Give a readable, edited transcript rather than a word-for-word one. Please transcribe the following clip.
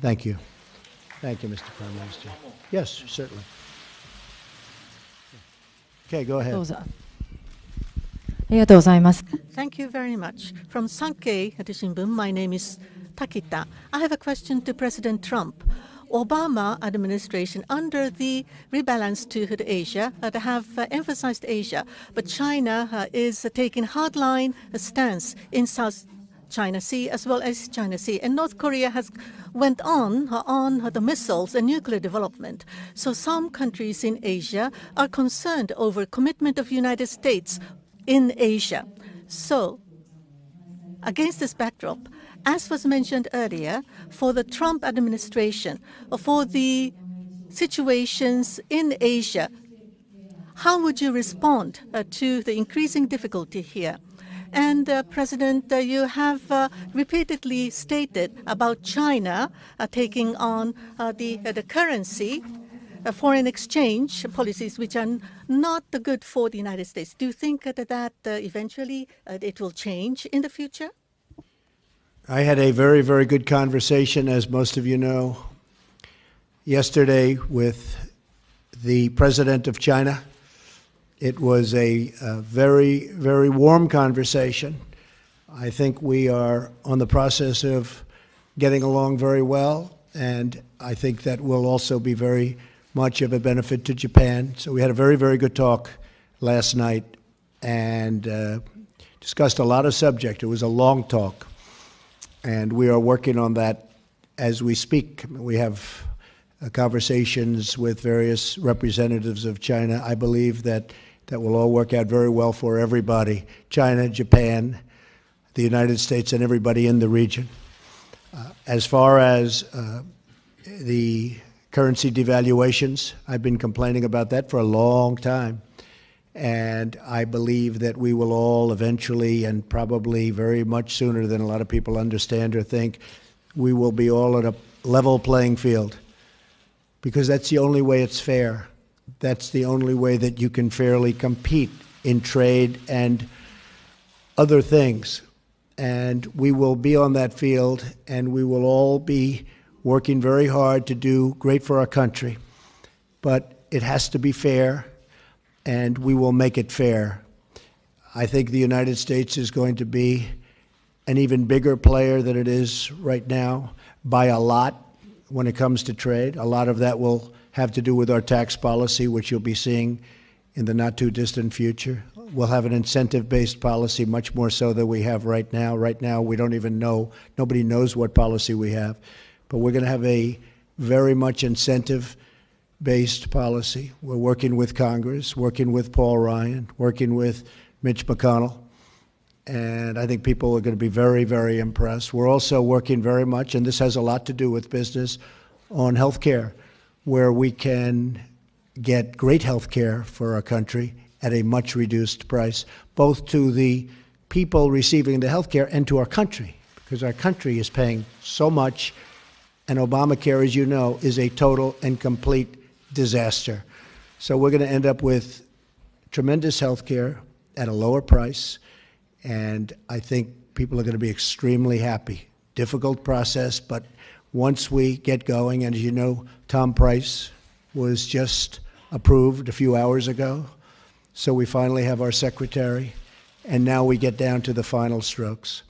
Thank you. Thank you, Mr. Prime Minister. Yes, certainly. Okay, go ahead. どうぞ。ありがとうございます。 Thank you very much. From Sankei Shimbun, my name is Takita. I have a question to President Trump. Obama administration under the rebalance to Asia have emphasized Asia, but China is taking hardline stance in South China Sea as well as China Sea, and North Korea has went on the missiles and nuclear development. So some countries in Asia are concerned over commitment of United States in Asia. So against this backdrop, as was mentioned earlier, for the Trump administration, for the situations in Asia, how would you respond to the increasing difficulty here? And President, you have repeatedly stated about China taking on the currency, foreign exchange policies which are not good for the United States. Do you think that eventually it will change in the future? I had a very, very good conversation, as most of you know, yesterday with the president of China. It was a very, very warm conversation. I think we are on the process of getting along very well, and I think that will also be very much of a benefit to Japan. So we had a very, very good talk last night and discussed a lot of subject. It was a long talk, and we are working on that as we speak. We have conversations with various representatives of China. I believe that will all work out very well for everybody, China, Japan, the United States, and everybody in the region. As far as the currency devaluations, I've been complaining about that for a long time. And I believe that we will all eventually, and probably very much sooner than a lot of people understand or think, we will be all at a level playing field. Because that's the only way it's fair. That's the only way that you can fairly compete in trade and other things. And we will be on that field, and we will all be working very hard to do great for our country. But it has to be fair, and we will make it fair. I think the United States is going to be an even bigger player than it is right now by a lot when it comes to trade. A lot of that will have to do with our tax policy, which you'll be seeing in the not-too-distant future. We'll have an incentive-based policy, much more so than we have right now. Right now, we don't even know. Nobody knows what policy we have. But we're going to have a very much incentive-based policy. We're working with Congress, working with Paul Ryan, working with Mitch McConnell. And I think people are going to be very, very impressed. We're also working very much, and this has a lot to do with business, on health care, where we can get great health care for our country at a much reduced price, both to the people receiving the health care and to our country, because our country is paying so much, and Obamacare, as you know, is a total and complete disaster. So we're going to end up with tremendous health care at a lower price, and I think people are going to be extremely happy. Difficult process, but once we get going, and as you know, Tom Price was just approved a few hours ago, so we finally have our secretary, and now we get down to the final strokes.